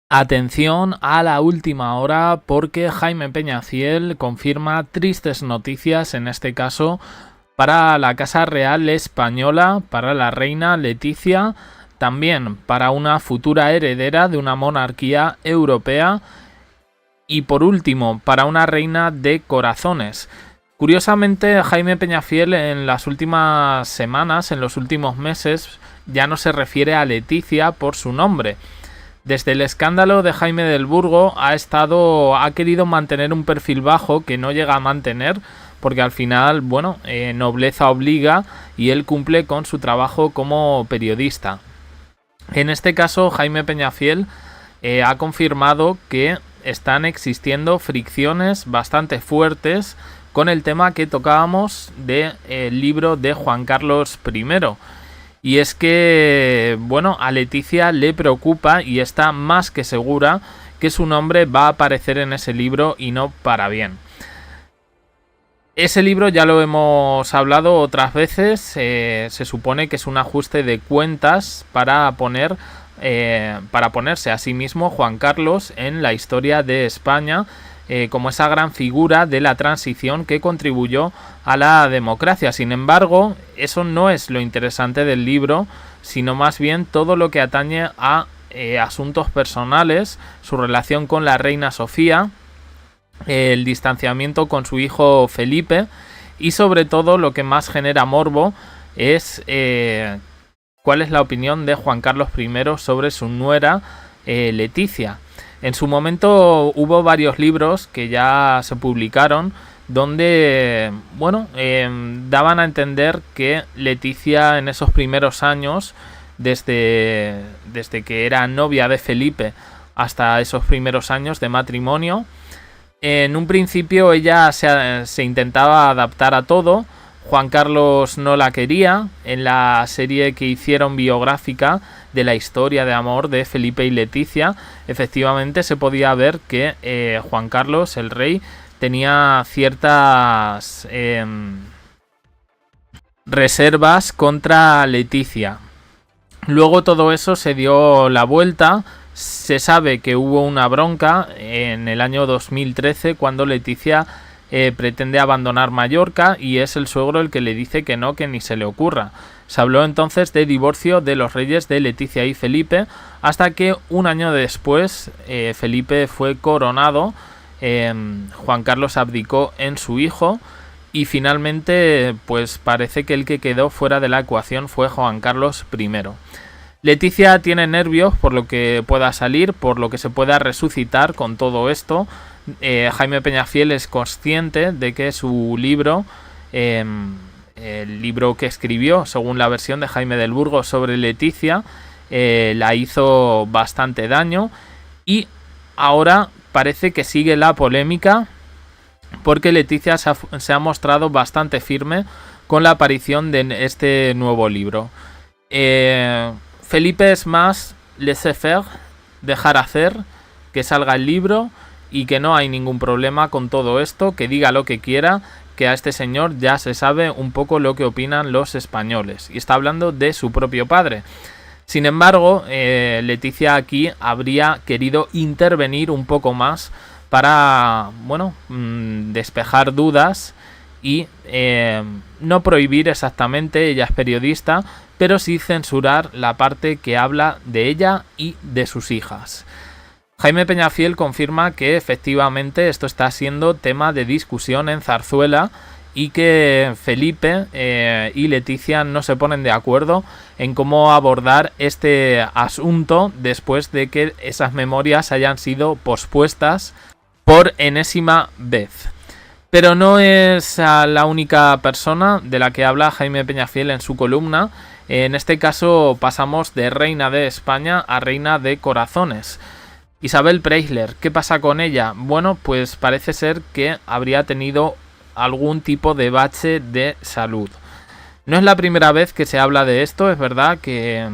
Atención a la última hora porque Jaime Peñafiel confirma tristes noticias, en este caso para la Casa Real Española, para la reina Leticia, también para una futura heredera de una monarquía europea y por último para una reina de corazones. Curiosamente, Jaime Peñafiel en las últimas semanas, en los últimos meses, ya no se refiere a Leticia por su nombre. Desde el escándalo de Jaime del Burgo ha querido mantener un perfil bajo que no llega a mantener porque al final, nobleza obliga y él cumple con su trabajo como periodista. En este caso, Jaime Peñafiel ha confirmado que están existiendo fricciones bastante fuertes con el tema que tocábamos del libro de Juan Carlos I. Y es que, a Leticia le preocupa y está más que segura que su nombre va a aparecer en ese libro y no para bien. Ese libro ya lo hemos hablado otras veces, se supone que es un ajuste de cuentas para ponerse a sí mismo Juan Carlos en la historia de España, como esa gran figura de la transición que contribuyó a la democracia. Sin embargo, eso no es lo interesante del libro, sino más bien todo lo que atañe a asuntos personales, su relación con la reina Sofía, el distanciamiento con su hijo Felipe y sobre todo lo que más genera morbo es cuál es la opinión de Juan Carlos I sobre su nuera Leticia. En su momento hubo varios libros que ya se publicaron donde daban a entender que Leticia en esos primeros años, desde que era novia de Felipe hasta esos primeros años de matrimonio, en un principio ella se intentaba adaptar a todo. Juan Carlos no la quería. En la serie que hicieron biográfica de la historia de amor de Felipe y Leticia, efectivamente se podía ver que Juan Carlos, el rey, tenía ciertas reservas contra Leticia. Luego todo eso se dio la vuelta. Se sabe que hubo una bronca en el año 2013 cuando Leticia pretende abandonar Mallorca y es el suegro el que le dice que no, que ni se le ocurra. Se habló entonces de divorcio de los reyes de Leticia y Felipe, hasta que un año después Felipe fue coronado, Juan Carlos abdicó en su hijo y finalmente pues parece que el que quedó fuera de la ecuación fue Juan Carlos I. Leticia tiene nervios por lo que pueda salir, por lo que se pueda resucitar con todo esto. Jaime Peñafiel es consciente de que su libro, el libro que escribió según la versión de Jaime del Burgo sobre Leticia, la hizo bastante daño y ahora parece que sigue la polémica porque Leticia se ha mostrado bastante firme con la aparición de este nuevo libro. Felipe es más laissez-faire, dejar hacer, que salga el libro y que no hay ningún problema con todo esto, que diga lo que quiera, que a este señor ya se sabe un poco lo que opinan los españoles. Y está hablando de su propio padre. Sin embargo, Leticia aquí habría querido intervenir un poco más para, despejar dudas y no prohibir exactamente, ella es periodista, pero sí censurar la parte que habla de ella y de sus hijas. Jaime Peñafiel confirma que efectivamente esto está siendo tema de discusión en Zarzuela y que Felipe y Leticia no se ponen de acuerdo en cómo abordar este asunto después de que esas memorias hayan sido pospuestas por enésima vez. Pero no es la única persona de la que habla Jaime Peñafiel en su columna. En este caso pasamos de reina de España a reina de corazones. Isabel Preisler, ¿qué pasa con ella? Bueno, pues parece ser que habría tenido algún tipo de bache de salud. No es la primera vez que se habla de esto, es verdad que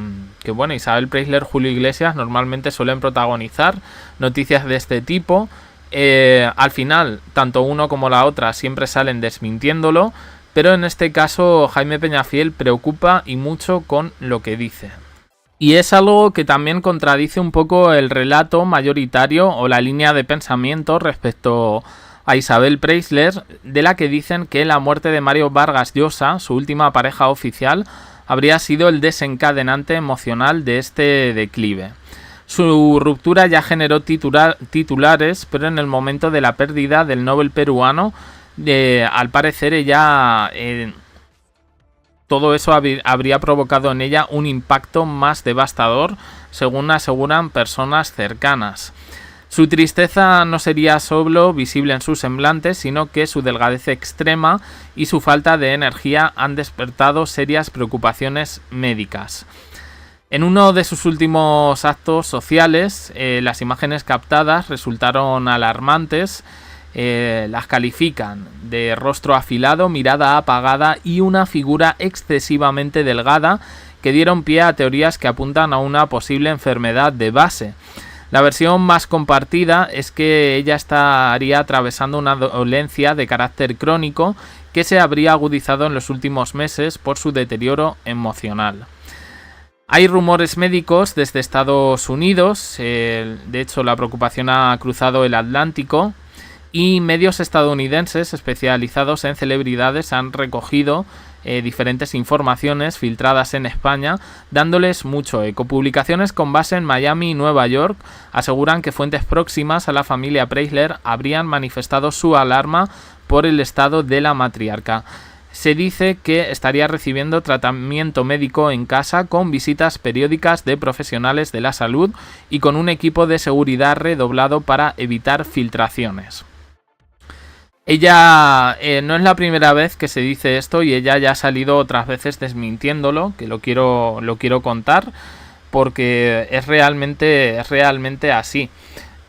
Isabel Preisler, Julio Iglesias normalmente suelen protagonizar noticias de este tipo. Al final, tanto uno como la otra siempre salen desmintiéndolo, pero en este caso Jaime Peñafiel preocupa y mucho con lo que dice. Y es algo que también contradice un poco el relato mayoritario o la línea de pensamiento respecto a Isabel Preisler, de la que dicen que la muerte de Mario Vargas Llosa, su última pareja oficial, habría sido el desencadenante emocional de este declive. Su ruptura ya generó titulares, pero en el momento de la pérdida del Nobel peruano, al parecer ella... todo eso habría provocado en ella un impacto más devastador, según aseguran personas cercanas. Su tristeza no sería solo visible en su semblante, sino que su delgadez extrema y su falta de energía han despertado serias preocupaciones médicas. En uno de sus últimos actos sociales, las imágenes captadas resultaron alarmantes. Las califican de rostro afilado, mirada apagada y una figura excesivamente delgada, que dieron pie a teorías que apuntan a una posible enfermedad de base. La versión más compartida es que ella estaría atravesando una dolencia de carácter crónico que se habría agudizado en los últimos meses por su deterioro emocional. Hay rumores médicos desde Estados Unidos, de hecho la preocupación ha cruzado el Atlántico, y medios estadounidenses especializados en celebridades han recogido diferentes informaciones filtradas en España, dándoles mucho eco. Publicaciones con base en Miami y Nueva York aseguran que fuentes próximas a la familia Preisler habrían manifestado su alarma por el estado de la matriarca. Se dice que estaría recibiendo tratamiento médico en casa, con visitas periódicas de profesionales de la salud y con un equipo de seguridad redoblado para evitar filtraciones. Ella no es la primera vez que se dice esto, y ella ya ha salido otras veces desmintiéndolo, que lo quiero contar porque es realmente así.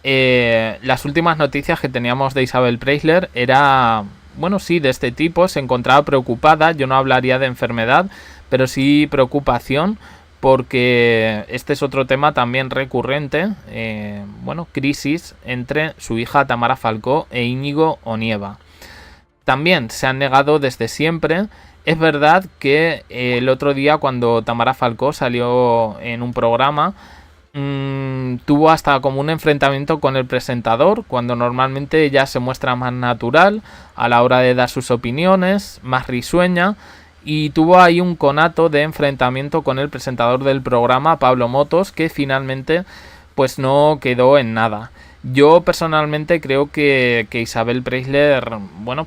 Las últimas noticias que teníamos de Isabel Preisler era, bueno, sí, de este tipo. Se encontraba preocupada, yo no hablaría de enfermedad, pero sí preocupación, porque este es otro tema también recurrente, crisis entre su hija Tamara Falcó e Íñigo Onieva. También se han negado desde siempre. Es verdad que el otro día, cuando Tamara Falcó salió en un programa, tuvo hasta como un enfrentamiento con el presentador, cuando normalmente ella se muestra más natural a la hora de dar sus opiniones, más risueña. Y tuvo ahí un conato de enfrentamiento con el presentador del programa, Pablo Motos, que finalmente pues no quedó en nada. Yo personalmente creo que Isabel Preisler,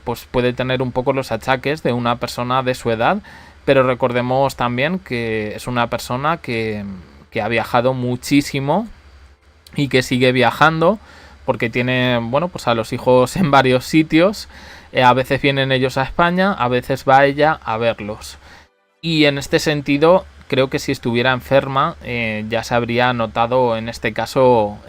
pues puede tener un poco los achaques de una persona de su edad, pero recordemos también que es una persona que ha viajado muchísimo y que sigue viajando, porque tiene, pues a los hijos en varios sitios. A veces vienen ellos a España, a veces va ella a verlos. Y en este sentido, creo que si estuviera enferma, ya se habría notado en este caso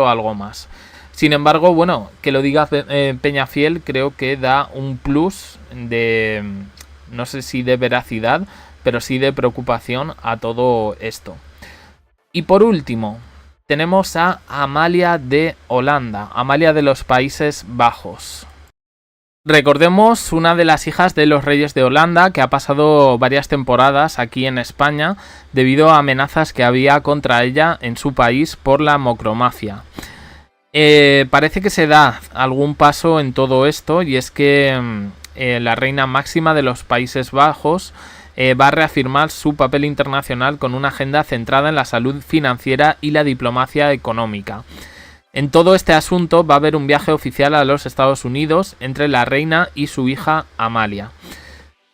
algo más. Sin embargo, que lo diga Peñafiel, creo que da un plus de, no sé si de veracidad, pero sí de preocupación a todo esto. Y por último, tenemos a Amalia de Holanda, Amalia de los Países Bajos. Recordemos, una de las hijas de los reyes de Holanda, que ha pasado varias temporadas aquí en España debido a amenazas que había contra ella en su país por la macromafia. Parece que se da algún paso en todo esto, y es que la reina máxima de los Países Bajos va a reafirmar su papel internacional con una agenda centrada en la salud financiera y la diplomacia económica. En todo este asunto va a haber un viaje oficial a los Estados Unidos entre la reina y su hija Amalia.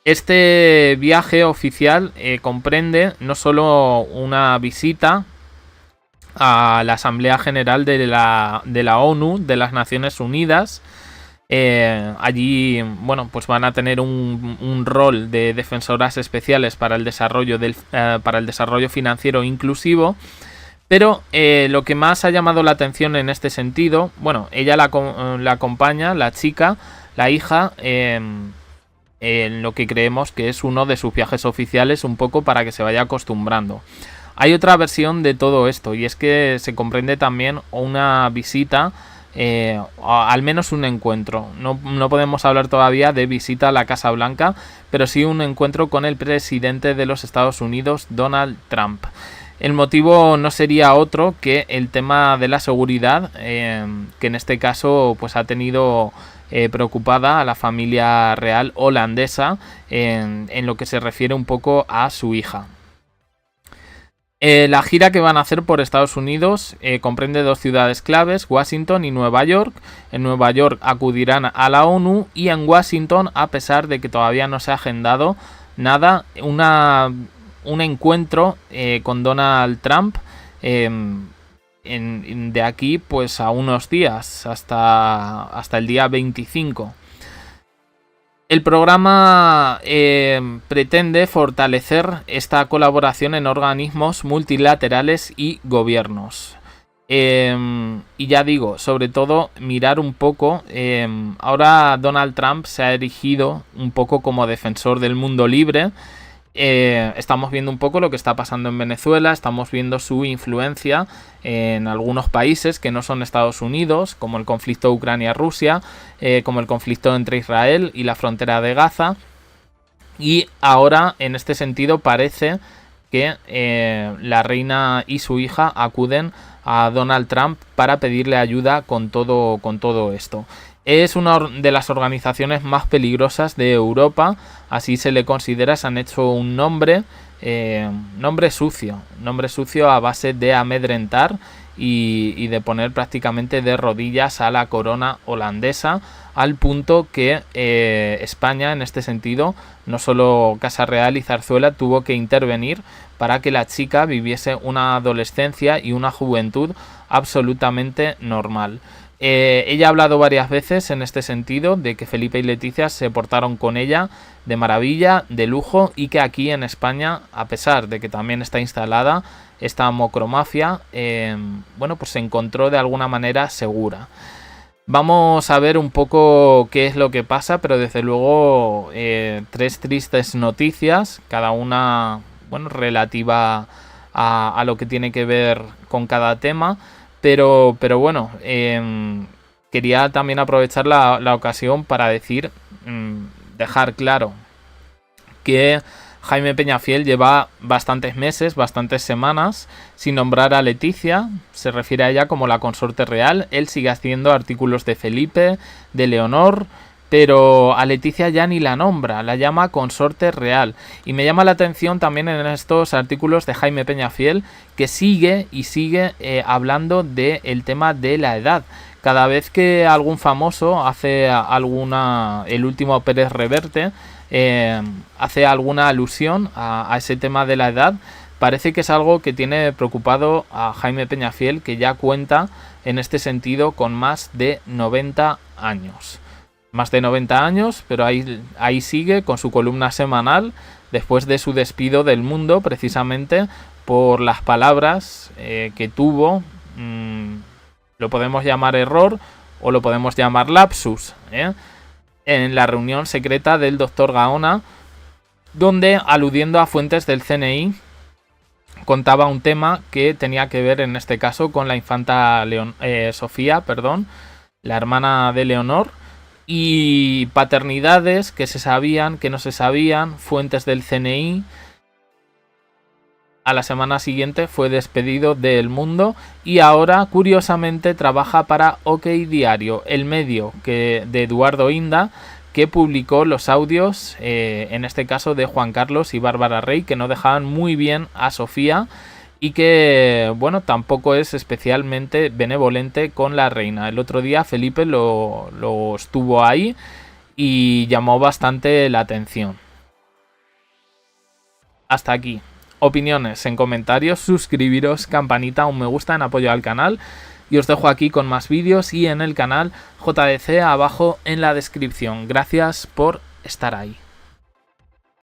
Este viaje oficial comprende no solo una visita a la Asamblea General de la ONU, de las Naciones Unidas. Allí, pues van a tener un rol de defensoras especiales para el desarrollo financiero inclusivo. Pero lo que más ha llamado la atención en este sentido, ella la acompaña, la chica, la hija, en lo que creemos que es uno de sus viajes oficiales, un poco para que se vaya acostumbrando. Hay otra versión de todo esto, y es que se comprende también una visita, al menos un encuentro. No podemos hablar todavía de visita a la Casa Blanca, pero sí un encuentro con el presidente de los Estados Unidos, Donald Trump. El motivo no sería otro que el tema de la seguridad, que en este caso pues ha tenido preocupada a la familia real holandesa en lo que se refiere un poco a su hija. La gira que van a hacer por Estados Unidos comprende 2 ciudades claves, Washington y Nueva York. En Nueva York acudirán a la ONU y en Washington, a pesar de que todavía no se ha agendado nada, un encuentro con Donald Trump de aquí pues a unos días, hasta el día 25. El programa pretende fortalecer esta colaboración en organismos multilaterales y gobiernos. Y ya digo, sobre todo mirar un poco, ahora Donald Trump se ha erigido un poco como defensor del mundo libre. Estamos viendo un poco lo que está pasando en Venezuela, estamos viendo su influencia en algunos países que no son Estados Unidos, como el conflicto Ucrania-Rusia, como el conflicto entre Israel y la frontera de Gaza. Y ahora, en este sentido, parece que la reina y su hija acuden a Donald Trump para pedirle ayuda con todo esto. Es una de las organizaciones más peligrosas de Europa, así se le considera. Se han hecho un nombre sucio a base de amedrentar y de poner prácticamente de rodillas a la corona holandesa, al punto que España, en este sentido, no solo Casa Real y Zarzuela, tuvo que intervenir para que la chica viviese una adolescencia y una juventud absolutamente normal. Ella ha hablado varias veces en este sentido de que Felipe y Leticia se portaron con ella de maravilla, de lujo, y que aquí en España, a pesar de que también está instalada esta mocromafia, pues se encontró de alguna manera segura. Vamos a ver un poco qué es lo que pasa, pero desde luego 3 tristes noticias, cada una relativa a lo que tiene que ver con cada tema. Pero bueno, quería también aprovechar la ocasión para dejar claro que Jaime Peñafiel lleva bastantes meses, bastantes semanas sin nombrar a Leticia. Se refiere a ella como la consorte real. Él sigue haciendo artículos de Felipe, de Leonor, pero a Leticia ya ni la nombra, la llama consorte real. Y me llama la atención también en estos artículos de Jaime Peñafiel que sigue hablando del tema de la edad. Cada vez que algún famoso hace el último Pérez Reverte, hace alguna alusión a ese tema de la edad, parece que es algo que tiene preocupado a Jaime Peñafiel, que ya cuenta en este sentido con más de 90 años. Más de 90 años, pero ahí sigue con su columna semanal después de su despido del Mundo, precisamente por las palabras que tuvo. Lo podemos llamar error o lo podemos llamar lapsus, en la reunión secreta del doctor Gaona, donde, aludiendo a fuentes del CNI, contaba un tema que tenía que ver en este caso con la infanta Sofía, la hermana de Leonor, y paternidades que se sabían, que no se sabían, fuentes del CNI. A la semana siguiente fue despedido de El Mundo y ahora, curiosamente, trabaja para OK Diario, el medio de Eduardo Inda, que publicó los audios, en este caso de Juan Carlos y Bárbara Rey, que no dejaban muy bien a Sofía y que, tampoco es especialmente benevolente con la reina. El otro día Felipe lo estuvo ahí y llamó bastante la atención. Hasta aquí. Opiniones en comentarios, suscribiros, campanita, un me gusta en apoyo al canal. Y os dejo aquí con más vídeos y en el canal JDC abajo en la descripción. Gracias por estar ahí.